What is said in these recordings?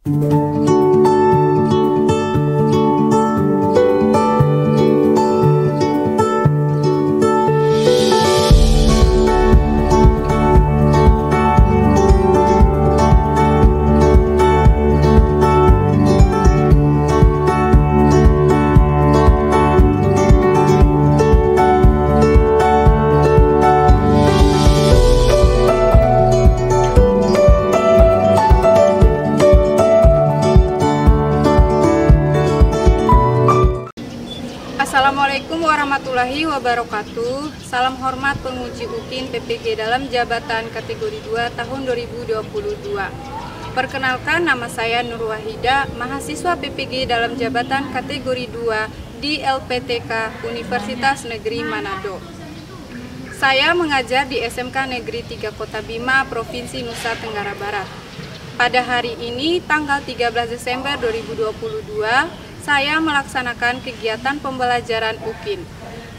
Assalamualaikum warahmatullahi wabarakatuh. Salam hormat penguji UKIN PPG dalam jabatan kategori 2 tahun 2022. Perkenalkan, nama saya Nur Wahida, mahasiswa PPG dalam jabatan kategori 2 di LPTK Universitas Negeri Manado. Saya mengajar di SMK Negeri 3 Kota Bima, Provinsi Nusa Tenggara Barat. Pada hari ini, tanggal 13 Desember 2022, saya melaksanakan kegiatan pembelajaran UKIN.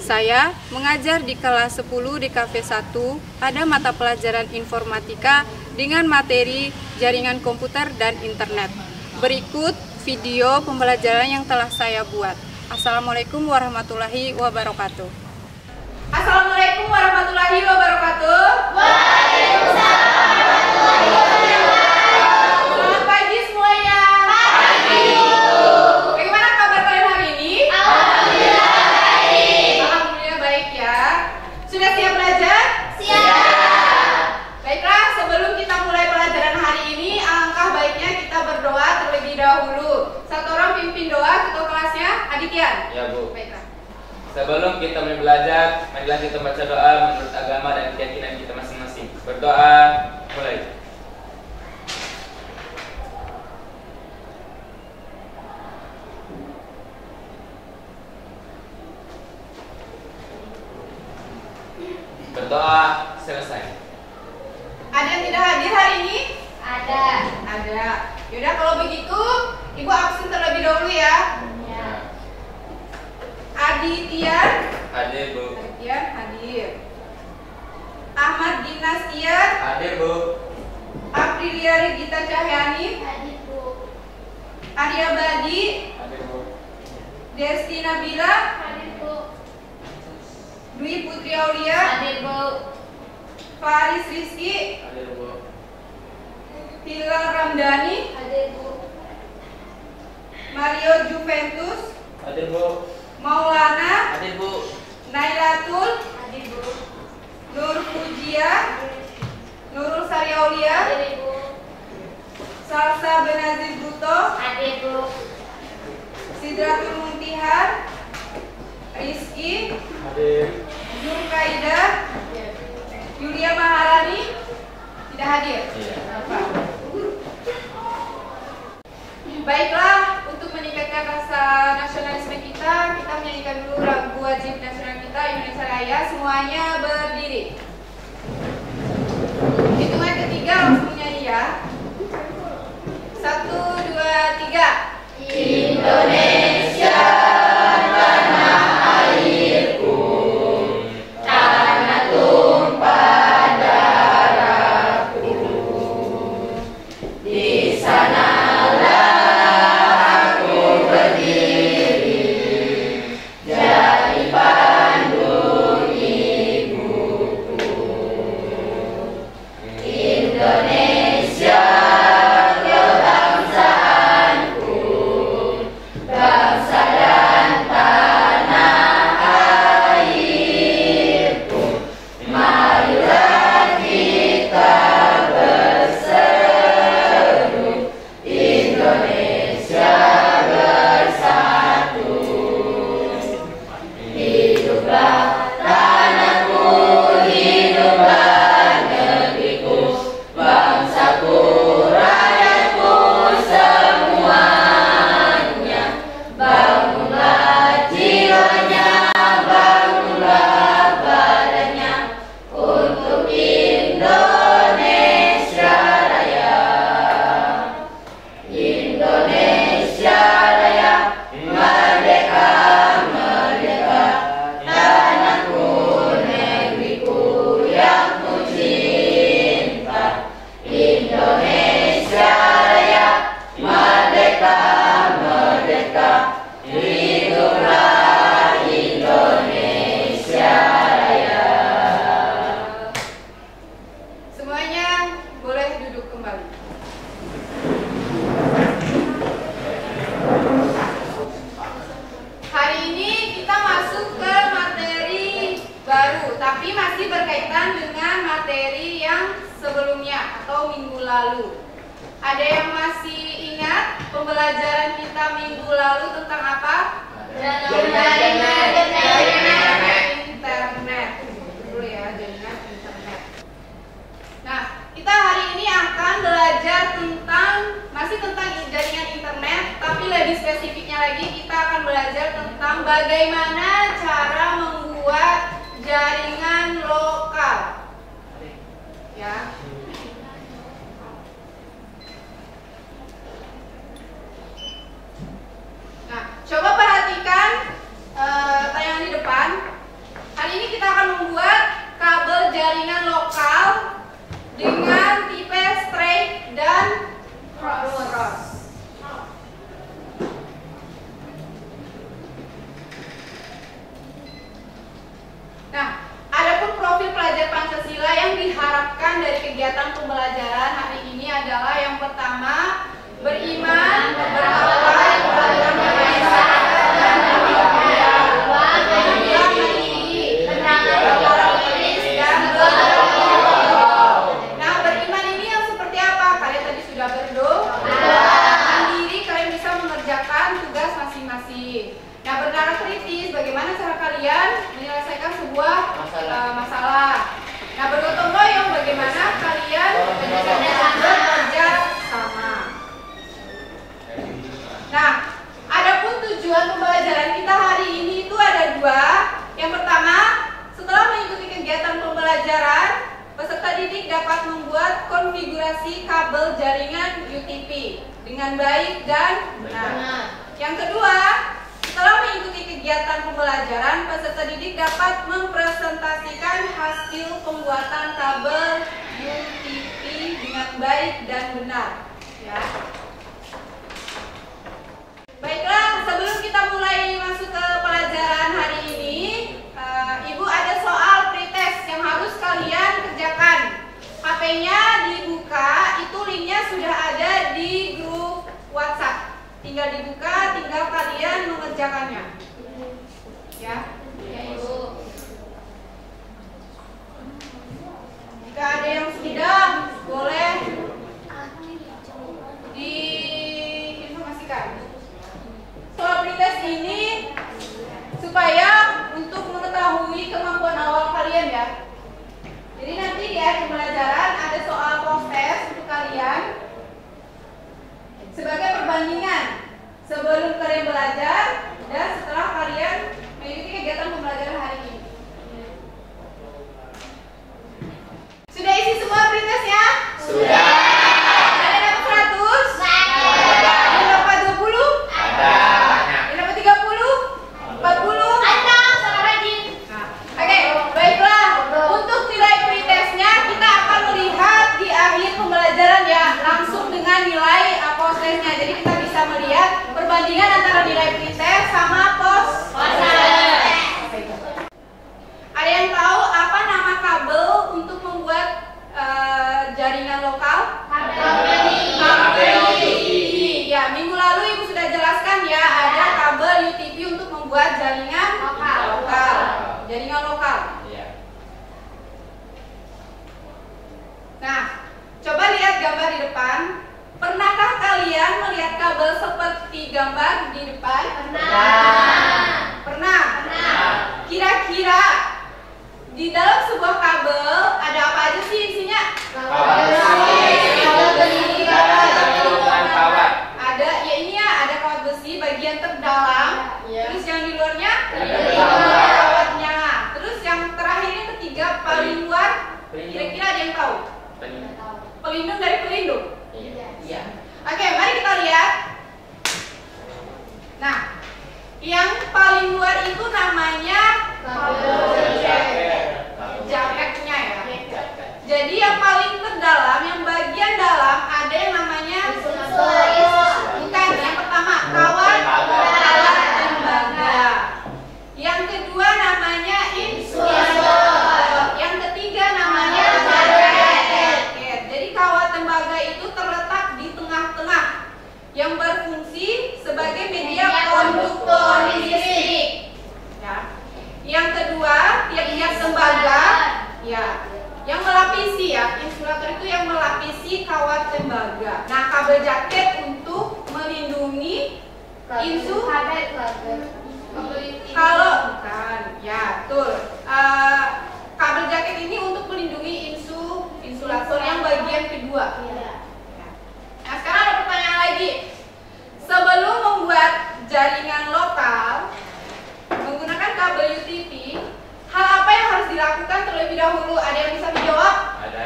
Saya mengajar di kelas 10 di KV1 pada mata pelajaran informatika dengan materi jaringan komputer dan internet. Berikut video pembelajaran yang telah saya buat. Assalamualaikum warahmatullahi wabarakatuh. Assalamualaikum warahmatullahi wabarakatuh. Waalaikumsalam warahmatullahi wabarakatuh. Selamat pagi semuanya. Pagi. Bagaimana kabar kalian hari ini? Alhamdulillah baik. Alhamdulillah baik ya. Sudah siap belajar? Siap. Baiklah, sebelum kita mulai pelajaran hari ini, alangkah baiknya kita berdoa terlebih dahulu. Satu orang pimpin doa, ketua kelasnya Aditya. Ya, Bu. Baiklah. Sebelum kita mulai belajar, marilah kita baca doa menurut agama dan keyakinan kita masing-masing. Berdoa, mulai. Berdoa, selesai. Ada yang tidak hadir hari ini? Ada. Ada. Yaudah, kalau begitu Ibu absen terlebih dahulu ya. Ya. Aditya. Hadir, Bu. Aditya hadir. Ahmad Dinastian. Hadir, Bu. Aprilia Regita Cahyani. Hadir, Bu. Arya Badi. Hadir, Bu. Desti Nabila. Hadir, Bu. Dwi Putri Aulia. Hadir, Bu. Faris Rizky. Hadir, Bu. Hilal Ramdhani. Hadir, Bu. Mario Juventus. Hadir, Bu. Maulana. Hadir, Bu. Nailatul. Hadir, Bu. Nur Fujia. Nurul Sari Aulia. Hadir, Bu. Salsa Benazir Buto. Hadir, Bu. Sidratul Muntihar. Rizky. Hadir. Zulkaida. Yulia Maharani. Tidak hadir. Iya. Apa? Baiklah, untuk meningkatkan rasa nasionalisme kita menyanyikan dulu lagu wajib nasional kita, Indonesia Raya. Semuanya berdiri. Hitungan ketiga langsung nyanyi ya. 1, 2, 3. Indonesia tanah airku, tanah tumpah darahku. Di sanalah aku berdiri, jadi pandu ibuku. Indonesia, kau bangsa Ada yang masih ingat pembelajaran kita minggu lalu tentang apa? Jaringan internet. Dulu ya, jaringan internet. Nah, kita hari ini akan belajar masih tentang jaringan internet, tapi lebih spesifiknya lagi kita akan belajar tentang bagaimana cara membuat jaringan lokal. Ya. Nah, coba perhatikan tayangan di depan. Hari ini kita akan membuat kabel jaringan lokal dengan tipe straight dan cross. Nah, adapun profil pelajar Pancasila yang diharapkan dari kegiatan pembelajaran hari ini adalah yang pertama, beriman, beragama, beragama Maha Esa, dan beriman, mandiri, pluralis, dan berdoa. Nah, beriman ini yang seperti apa? Kalian tadi sudah berdoa. Mandiri, kalian bisa mengerjakan tugas masing-masing. Nah, bernalar kritis, bagaimana cara kalian menyelesaikan sebuah masalah. Nah, bergotong royong, bagaimana kalian bekerja sama. Nah, adapun tujuan pembelajaran kita hari ini itu ada dua. Yang pertama, setelah mengikuti kegiatan pembelajaran, peserta didik dapat membuat konfigurasi kabel jaringan UTP dengan baik dan benar. Yang kedua, setelah mengikuti kegiatan pembelajaran, peserta didik dapat mempresentasikan hasil pembuatan kabel UTP dengan baik dan benar. Ya. Baiklah, sebelum kita mulai masuk ke pelajaran hari ini, Ibu ada soal pretest yang harus kalian kerjakan. HP-nya dibuka, itu linknya sudah ada di grup WhatsApp. Tinggal dibuka, tinggal kalian mengerjakannya. Ya, Ibu. Jika ada yang sudah, boleh diinformasikan. Soal pretest ini supaya untuk mengetahui kemampuan awal kalian ya. Jadi nanti di akhir pembelajaran ada soal post-test untuk kalian sebagai perbandingan sebelum kalian belajar dan setelah kalian mengikuti kegiatan pembelajaran hari ini. Sudah isi semua pretestnya? Sudah. Ada dapat 100? Ada. Ada dapat 20? Ada. Ada dapat 30? 40? Ada, sangat rajin. Nah, oke, baiklah. Untuk nilai pretestnya kita akan melihat di akhir pembelajaran ya, langsung dengan nilai post-testnya. Jadi kita bisa melihat perbandingan antara nilai pretest sama post-test. Ada yang tahu apa nama kabel untuk membuat jaringan lokal? Kabel UTP. Ya, minggu lalu Ibu sudah jelaskan ya, ada kabel UTP untuk membuat jaringan lokal. Jaringan lokal. Nah, coba lihat gambar di depan. Pernahkah kalian melihat kabel seperti gambar di depan? Pernah. Kira-kira di dalam sebuah kabel ada apa aja sih isinya? Kabel besi. Ada, ya ini ya, ada kawat besi bagian terdalam. Terus yang di luarnya kawatnya. Terus yang terakhir yang ketiga paling luar. Kira-kira ada yang tahu? Pelindung dari pelindung. Iya. Oke, mari kita lihat. Nah, yang paling luar itu namanya jaketnya ya. Jadi yang paling terdalam, yang bagian dalam ada yang namanya bukan. Yang pertama kawat tembaga. Yang kedua namanya insulator. Yang ketiga namanya jaket. Jadi kawat tembaga itu terletak di tengah-tengah yang berfungsi sebagai media konduktor listrik. Ya. Yang kedua, tiap-tiap tembaga ya, yang melapisi ya, insulator itu yang melapisi kawat tembaga. Nah, kabel jaket untuk melindungi insu. Kalau bukan, ya betul. Kabel jaket ini untuk melindungi insulator yang bagian kedua. Nah, sekarang ada pertanyaan lagi. Sebelum membuat jaringan lokal menggunakan kabel UTP, hal apa yang harus dilakukan terlebih dahulu? Ada yang bisa menjawab? Ada.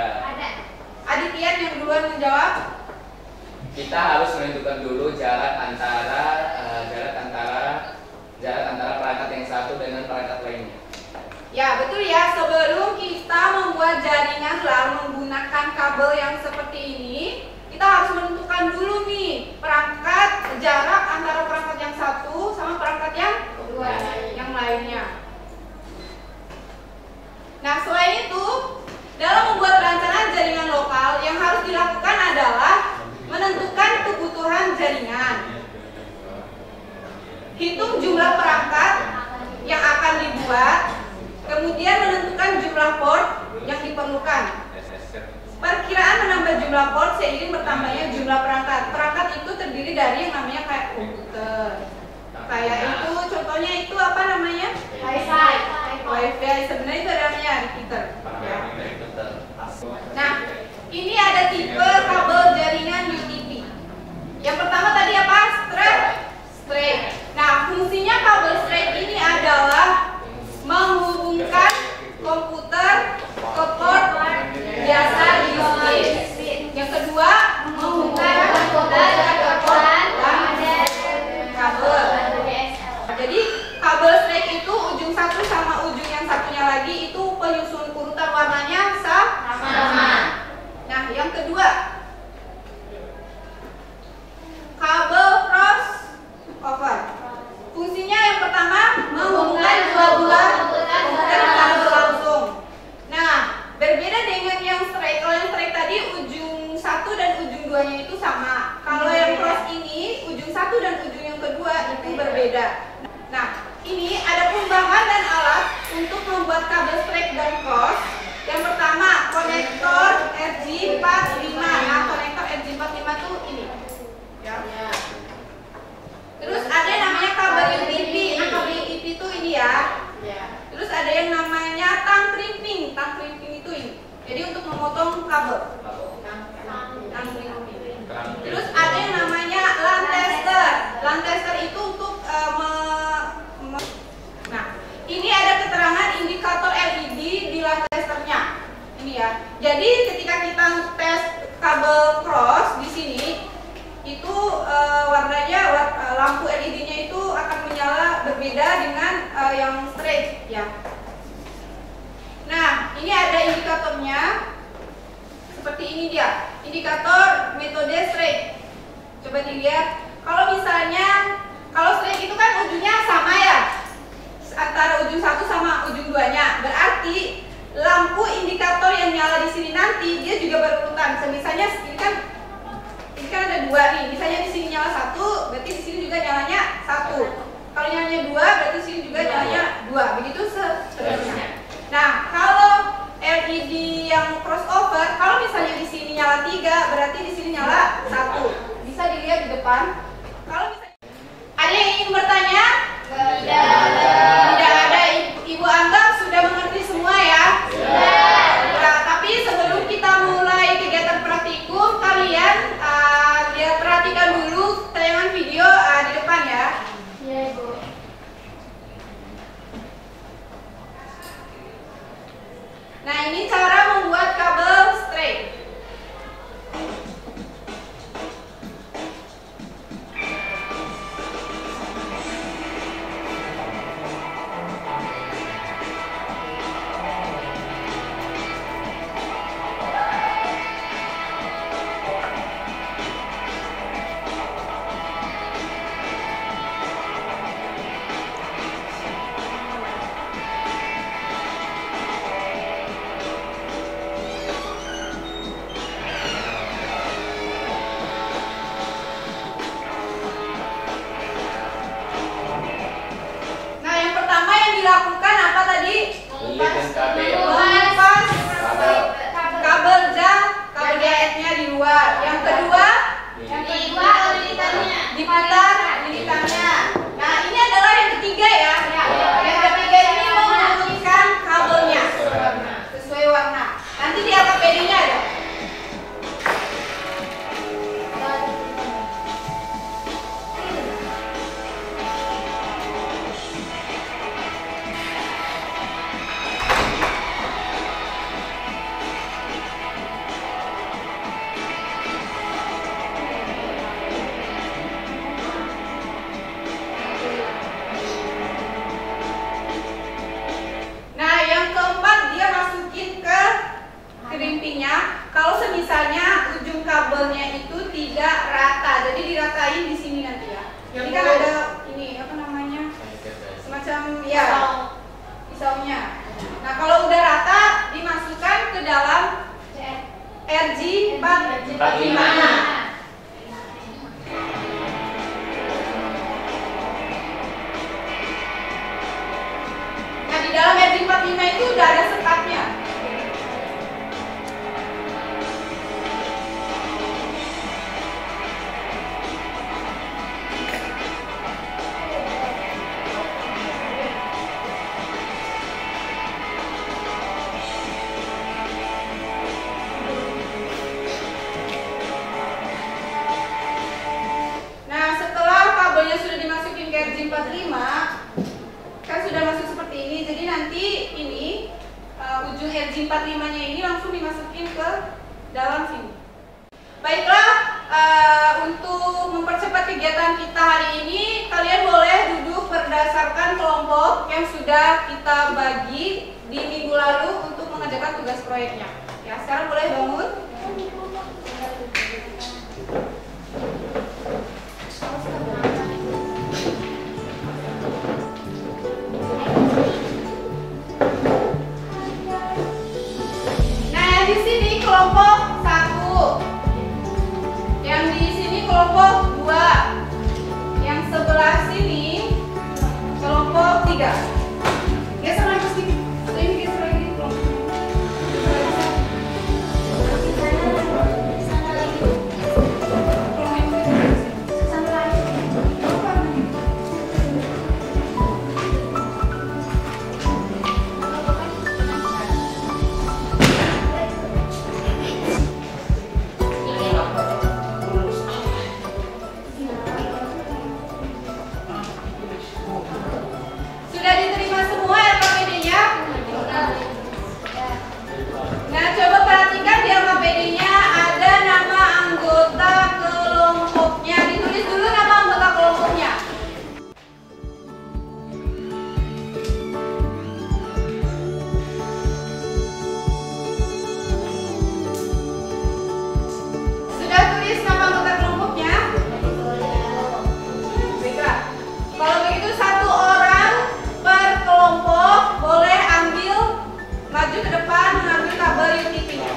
Adityan yang duluan menjawab. Kita harus menentukan dulu jarak antara perangkat yang satu dengan perangkat lainnya. Ya, betul ya. Sebelum kita membuat jaringan menggunakan kabel yang seperti ini, kita harus menentukan dulu nih jarak antara perangkat yang satu sama perangkat yang lainnya. Nah, selain itu, dalam membuat rancangan jaringan lokal yang harus dilakukan adalah menentukan kebutuhan jaringan, hitung jumlah perangkat yang akan dibuat, kemudian menentukan jumlah port yang diperlukan. Perkiraan menambah jumlah port seiring bertambahnya jumlah perangkat. Perangkat itu terdiri dari yang namanya kayak komputer. Kayak itu, contohnya itu apa namanya? Wifi. Sebenarnya itu namanya repeater. Ya. Nah, ini ada tipe kabel jaringan UTP. Yang pertama tadi apa? Straight. Nah, fungsinya kabel straight ini adalah menghubungkan komputer ke port biasa di display. Yang kedua, menghubungkan komputer ke port kabel. Jadi kabel straight itu ujung satu sama ujung yang satunya lagi itu penyusun urutan warnanya sama. Nah, yang kedua, kabel crossover. Fungsinya yang pertama menghubungkan dua bulan komputer secara berlangsung. Nah, berbeda dengan yang straight. Kalau yang straight tadi ujung satu dan ujung duanya itu sama. Kalau yang cross ini ujung satu dan ujung yang kedua itu berbeda. Nah, ini ada bahan dan alat untuk membuat kabel straight dan cross. Yang pertama, konektor RJ45. Nah, konektor RJ45 itu ini. Ya. Terus ada yang namanya kabel UTP. Nah, kabel UTP itu ini ya. Terus ada yang namanya tang crimping. Tang crimping itu ini. Jadi untuk memotong kabel. Tang crimping. Terus ada yang namanya LAN tester. LAN tester itu untuk nah, ini ada keterangan indikator LED di LAN testernya. Ini ya. Jadi ketika kita tes kabel cross di sini, itu warnanya lampu LED-nya itu akan menyala berbeda dengan yang straight ya. Nah, ini ada indikatornya. Seperti ini dia. Indikator metode straight. Coba dilihat. Kalau misalnya kalau straight itu kan ujungnya sama ya, antara ujung satu sama ujung duanya. Berarti lampu indikator yang nyala di sini nanti dia juga berurutan. Misalnya ini kan ada dua nih. Misalnya di sini nyala satu, berarti di sini juga nyalanya satu. Kalau nyalanya dua, berarti di sini juga nyalanya dua. Begitu seterusnya. Nah, kalau LED yang crossover, kalau misalnya di sini nyala 3, berarti di sini nyala 1. Bisa dilihat di depan. Kalau misalnya ada yang ingin bertanya? Tidak ada. Ibu anggap sudah mengerti semua ya? Nah, tapi sebelum kita mulai kegiatan praktikum, kalian perhatikan dulu tayangan video di depan ya. Iya, Ibu. Nah, ini cara membuat kabel straight. 5 itu udah ada sekatnya. Nah, setelah kabelnya sudah dimasukin ke RJ45, kan sudah masuk seperti ini. Jadi nanti ini ujung RJ45-nya ini langsung dimasukin ke dalam sini. Baiklah, untuk mempercepat kegiatan kita hari ini, kalian boleh duduk berdasarkan kelompok yang sudah kita bagi di minggu lalu untuk mengerjakan tugas proyeknya. Ya, sekarang boleh bangun. Nah, di sini kelompok 1. Yang di sini kelompok 2. Yang sebelah sini kelompok 3. Geser lagi sedikit. Atau ini geser lagi kelompoknya. Sudah diterima semua LKPD-nya? Nah, coba perhatikan di LKPD-nya ada nama anggota kelompoknya. Ditulis dulu nama anggota kelompoknya. Sudah tulis nama anggota kelompoknya? Baiklah. Kalau begitu 1 orang per kelompok boleh ambil maju ke depan mengambil kabel UTP-nya.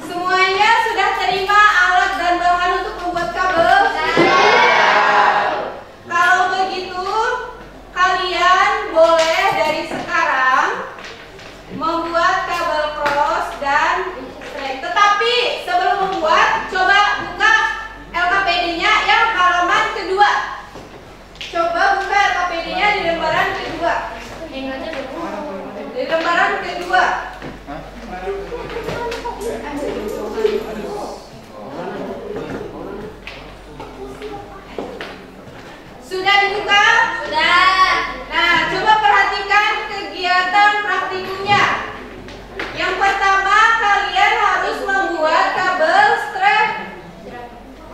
Semuanya sudah terima alat dan bahan untuk membuat kabel? Kalau begitu, kalian boleh dari sekarang membuat kabel cross dan straight. Tetapi sebelum membuat, coba buka LKPD-nya yang halaman kedua. Coba buka LKPD-nya di lembaran kedua. Di lembaran kedua. Sudah dibuka? Sudah. Nah, coba perhatikan kegiatan praktikumnya. Yang pertama, kalian harus membuat kabel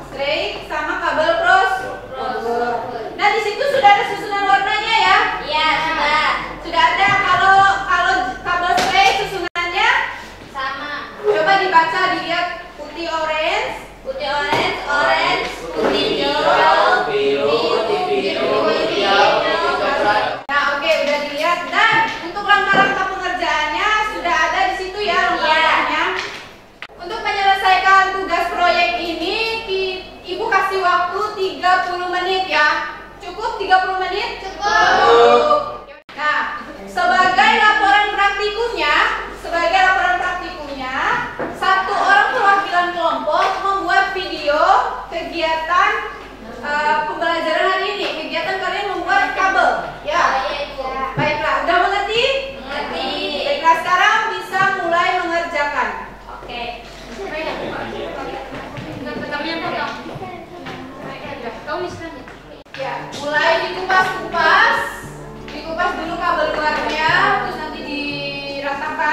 straight sama kabel cross. Nah, di situ sudah ada susunan warnanya ya? Iya, sudah. Sudah ada. Kalau kabel straight susunannya sama. Coba dibaca, dilihat putih orange, orange, putih hijau, biru. Nah, oke, udah dilihat. Dan untuk langkah-langkah pengerjaannya sudah ada di situ ya langkah-langkahnya. Untuk menyelesaikan tugas proyek ini, Ibu kasih waktu 30 menit ya. Cukup 30 menit? Cukup. Nah, sebagai laporan praktikumnya, 1 orang perwakilan kelompok membuat video kegiatan pembelajaran hari ini. Kegiatan kalian membuat kabel, ya? Baiklah, udah mengerti? Mengerti. Baiklah, sekarang bisa mulai mengerjakan. Oke. Ya, mulai dikupas dulu kabel luarnya, terus nanti diratakan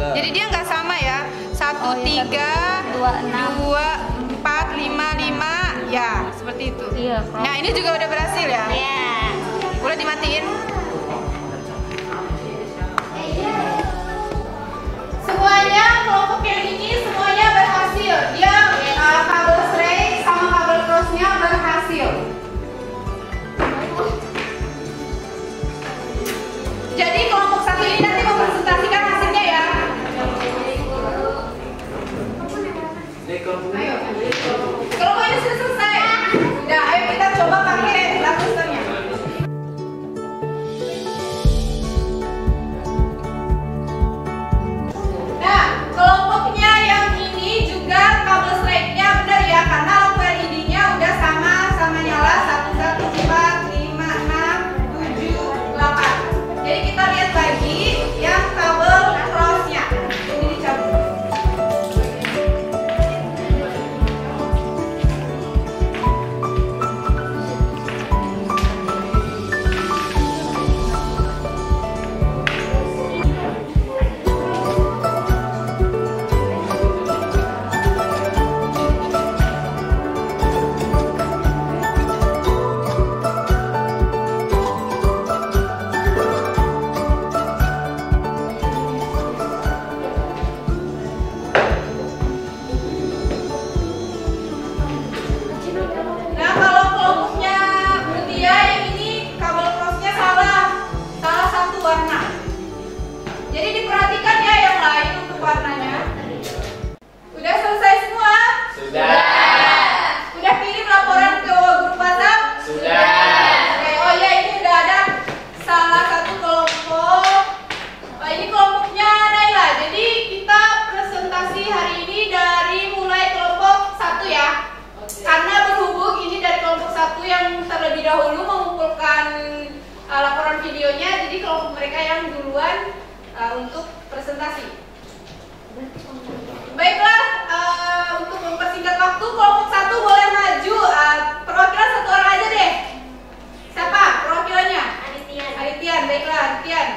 Jadi dia nggak sama ya. 1, 3, 2, 4, 5, 5. Ya, seperti itu. Iya. Nah, ini juga udah berhasil ya. Iya. Boleh dimatiin? Semuanya kelompok yang ini semuanya berhasil. Dia kabel string sama kabel crossnya berhasil. Jadi kelompok satu ini nanti mempresentasikan hasilnya ya. Ayo. Kelompok ini sudah selesai. Udah, ayo kita coba pakai lapisannya. Nah, kelompoknya yang ini juga kabel stringnya benar ya, karena lampu LED-nya udah sama nyala 1, 1, 4, 5, 6, 7, 8. Jadi kita lihat lagi yang kabel crossnya. Ini dicabut. Nah, kalau kelompoknya Mutia yang ini kabel crossnya salah satu warna. Jadi diperhatikan ya yang lain untuk warnanya. Udah selesai semua? Sudah. Udah kirim laporan ke grup WhatsApp? Sudah. Oke, oh ya ini udah ada salah satu kelompok. Oh, ini kelompoknya Naila. Jadi kita presentasi hari ini dari mulai kelompok 1 ya. Karena berhubung ini dari kelompok 1 yang terlebih dahulu mengumpulkan laporan videonya, jadi kelompok mereka yang duluan untuk presentasi. Baiklah, untuk mempersingkat waktu, kelompok 1 boleh maju. Perwakilan 1 orang aja deh. Siapa perwakilannya? Adityan. Baiklah, Adityan.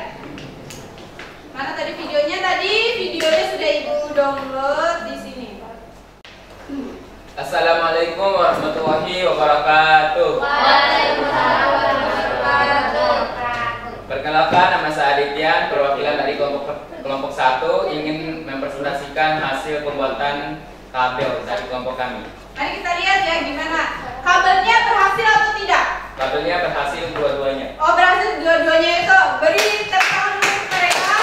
Mana tadi videonya? Videonya sudah Ibu download di sini. Assalamualaikum warahmatullahi wabarakatuh. Waalaikumsalam warahmatullahi wabarakatuh. Perkenalkan, nama saya Adityan, perwakilan dari kelompok 1 ingin mempresentasikan hasil pembuatan kabel dari kelompok kami. Mari kita lihat ya gimana. Kabelnya berhasil atau tidak? Kabelnya berhasil dua-duanya. Oh, berhasil dua-duanya itu. Beri tepuk tangan untuk mereka.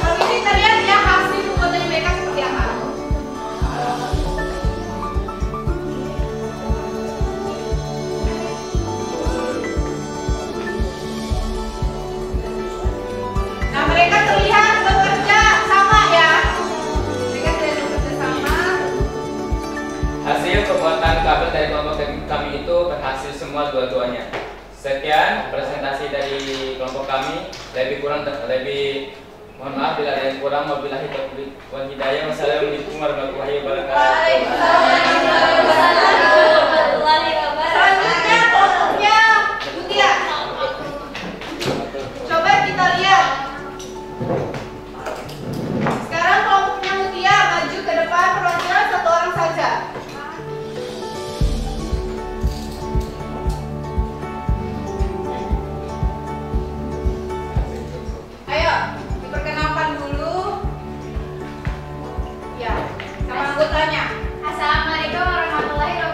Kalau ini kita lihat ya hasil pembuatan mereka seperti apa. Nah, mereka terlihat bekerja sama ya. Mereka terlihat bekerja sama. Hasil pembuatan kabel dari kelompok kami itu berhasil semua dua-duanya. Sekian presentasi dari kelompok kami. Mohon maaf bila ada yang kurang. Wabillahi taufiq wal hidayah. Wassalamualaikum warahmatullahi wabarakatuh. Selanjutnya kelompoknya Mutia. Coba kita lihat. Sekarang kelompoknya Mutia maju ke depan, perwakilan 1 orang saja. Ayo, diperkenalkan dulu. Ya, sama anggotanya. Assalamualaikum warahmatullahi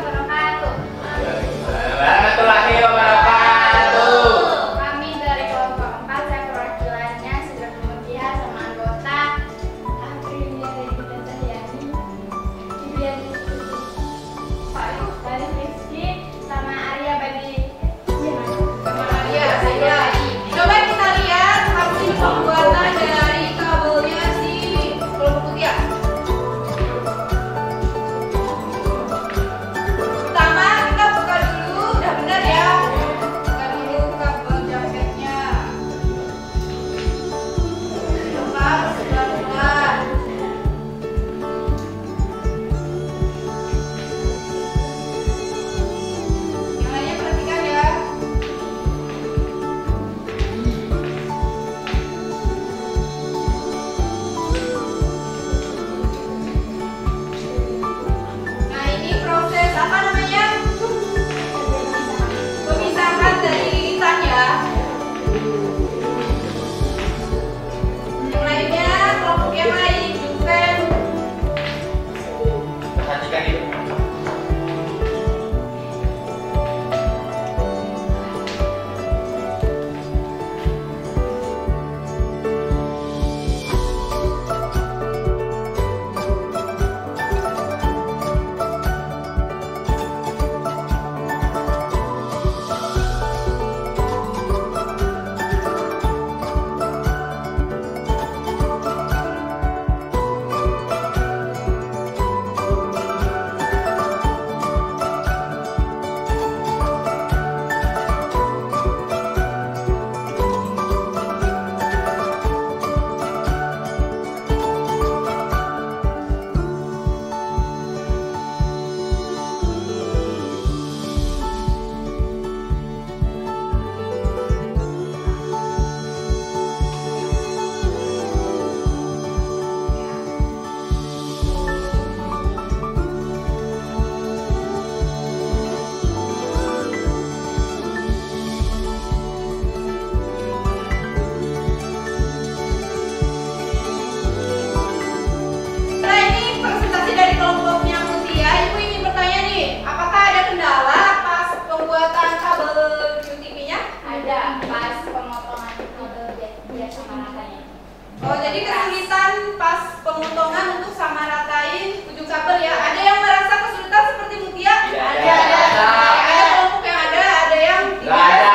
Oh, jadi kesulitan pas pemotongan untuk sama ratain ujung kabel ya. Ada yang merasa kesulitan seperti Mutia? Tidak ada. Ada kelompok yang ada yang tidak ada.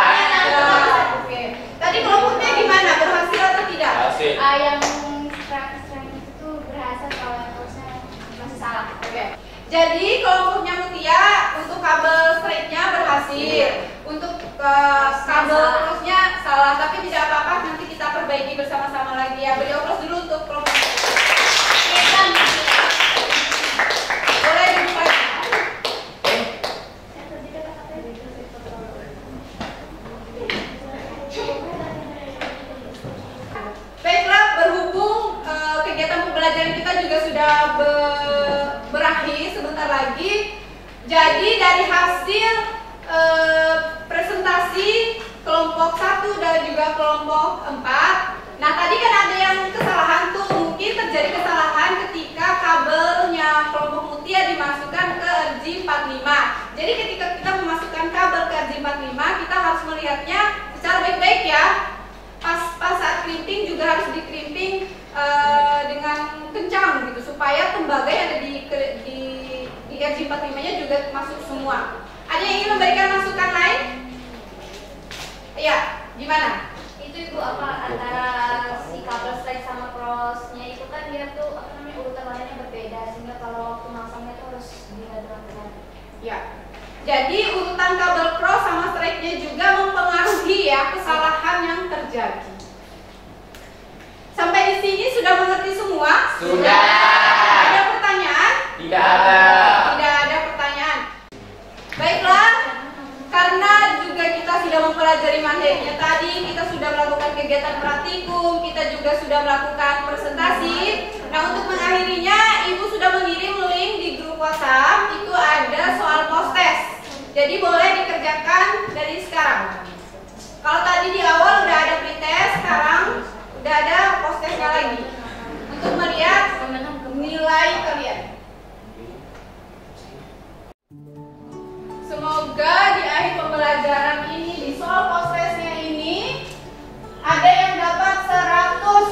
Oke. Tadi kelompoknya gimana? Berhasil atau tidak? Hasil. Yang strike itu berhasil, kalau yang terusnya masih salah. Oke. Jadi kelompoknya Mutia untuk kabel straight-nya berhasil. Untuk kabel cross-nya salah, tapi tidak apa-apa, nanti kita perbaiki bersama-sama lagi ya. Beri oplos dulu untuk kelompok. Boleh dibuka. Baiklah, berhubung kegiatan pembelajaran kita juga sudah berakhir sebentar lagi. Jadi dari hasil presentasi kelompok 1 dan juga kelompok 4. Nah, tadi kan ada yang kesalahan tuh, mungkin terjadi kesalahan ketika kabelnya kelompok Mutia dimasukkan ke RJ45. Jadi ketika kita memasukkan kabel ke RJ45, kita harus melihatnya secara baik-baik ya. Pas saat crimping juga harus dikrimping dengan kencang gitu, supaya tembaga yang ada di RJ45-nya juga masuk semua. Ada yang ingin memberikan masukan lain? Iya, gimana? Itu Ibu, antara si kabel strike sama crossnya itu kan dia tuh urutan lainnya berbeda, sehingga kalau waktu masangnya tuh harus dihadapkan. Ya. Jadi urutan kabel cross sama strike-nya juga mempengaruhi ya kesalahan yang terjadi. Sampai di sini sudah mengerti semua? Sudah. Ada pertanyaan? Tidak ada. Tidak ada pertanyaan. Baiklah, karena juga kita sudah mempelajari materinya tadi, kita sudah melakukan kegiatan praktikum, kita juga sudah melakukan presentasi. Nah, untuk mengakhirinya, Ibu sudah mengirim link di grup WhatsApp, itu ada soal post test. Jadi boleh dikerjakan dari sekarang. Kalau tadi di awal udah ada pretest, sekarang udah ada post testnya lagi untuk melihat nilai kalian. Semoga di akhir pembelajaran ini, di soal post testnya ini, ada yang dapat 100.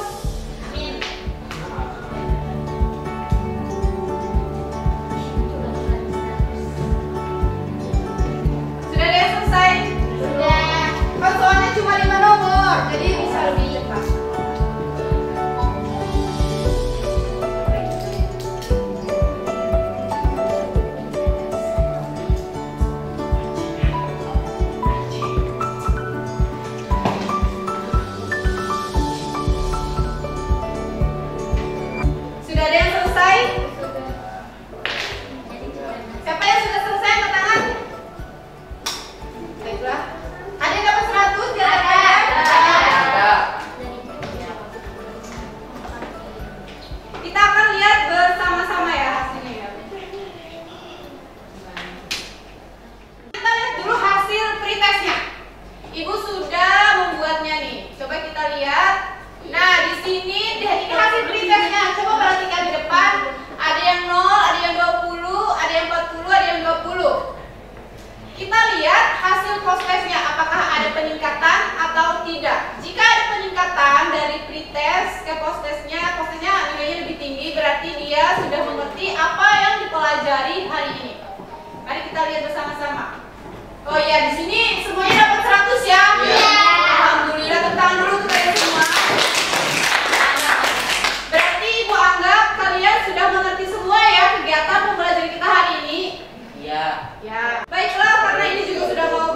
Sudah ada yang selesai? Sudah. Kan soalnya cuma 5 nomor, jadi bisa lebih cepat. Sudah ada yang selesai? Siapa yang sudah selesai? Angkat tangan. Baiklah. Ada yang dapat 100 di antara kalian? Ada. Kita akan lihat bersama-sama ya hasilnya ya. Kita lihat dulu hasil pretestnya. Ibu sudah membuatnya nih. Coba kita lihat. Nah, di sini ini hasil pretestnya. Coba perhatikan di depan. Ada yang 0, ada yang 20, ada yang 40, ada yang 20. Kita lihat hasil post testnya, apakah ada peningkatan atau tidak. Jika ada peningkatan dari pretest ke post testnya nilainya lebih tinggi, berarti dia sudah mengerti apa yang dipelajari hari ini. Mari kita lihat bersama-sama. Oh iya, di sini semuanya dapat 100 ya? Iya. Alhamdulillah, tepuk tangan dulu untuk kalian semua. Berarti Ibu anggap kalian sudah mengerti semua ya kegiatan pembelajaran kita hari ini. Iya. Ya, baiklah, karena ini juga sudah mau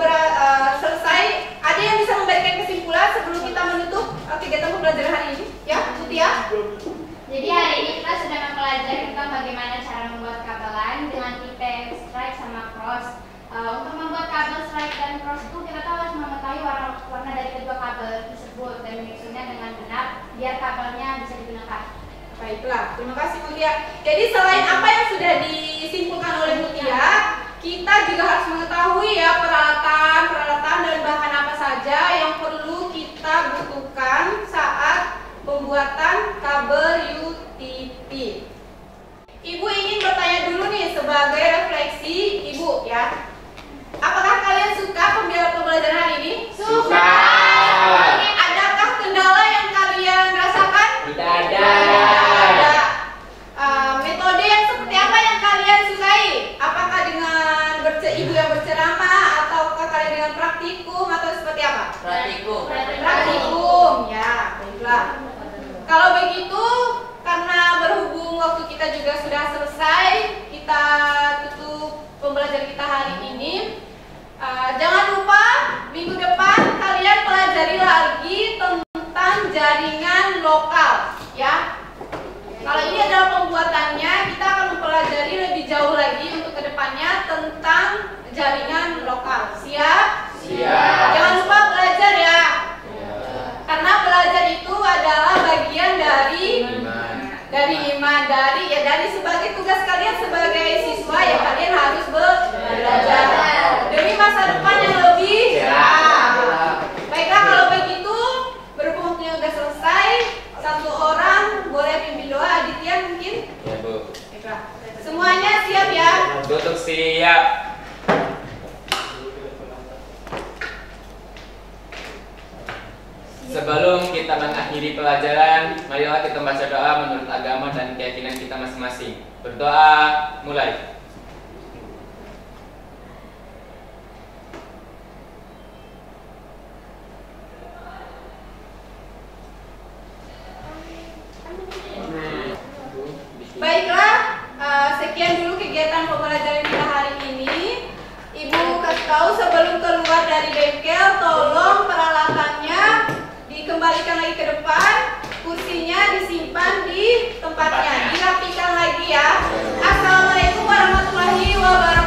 selesai. Ada yang bisa memberikan kesimpulan sebelum kita menutup kegiatan pembelajaran hari ini? Ya, Mutia? Jadi hari ini kita sudah mempelajari tentang bagaimana cara membuat kabelan dengan tipe strike sama cross. Untuk membuat kabel strike dan cross itu kita tahu harus mengetahui warna dari kedua kabel tersebut dan menyusunnya dengan benar biar kabelnya bisa digunakan. Baiklah, terima kasih Mutia. Jadi selain apa yang sudah disimpulkan oleh Mutia, kita juga harus mengetahui ya peralatan dan bahan apa saja yang perlu kita butuhkan saat pembuatan kabel UTP. Ibu ingin bertanya dulu nih sebagai refleksi Ibu ya. Apakah kalian suka pembelajaran hari ini? Suka. Adakah kendala yang kalian Kalau begitu, karena berhubung waktu kita juga sudah selesai, kita tutup pembelajaran kita hari ini. Jangan lupa minggu depan kalian pelajari lagi tentang jaringan lokal, ya. Kalau ini adalah pembuatannya, kita akan mempelajari lebih jauh lagi untuk kedepannya tentang jaringan lokal. Siap? Siap. Jangan lupa belajar ya. Karena belajar itu adalah bagian dari iman, dari sebagai tugas kalian sebagai siswa ya, kalian harus belajar demi masa depan yang lebih cerah. Baiklah, kalau begitu berhubung waktunya sudah selesai, satu orang boleh pimpin doa. Aditya mungkin? Ya, Bu. Baiklah. Semuanya siap ya? Tutup siap. Sebelum kita mengakhiri pelajaran, marilah kita membaca doa menurut agama dan keyakinan kita masing-masing. Berdoa, mulai. Baiklah, sekian dulu kegiatan pembelajaran kita hari ini. Ibu kasih tahu sebelum keluar dari bengkel, tolong peralatannya dikembalikan lagi ke depan, kursinya disimpan di tempatnya, dirapikan lagi ya. Assalamualaikum warahmatullahi wabarakatuh.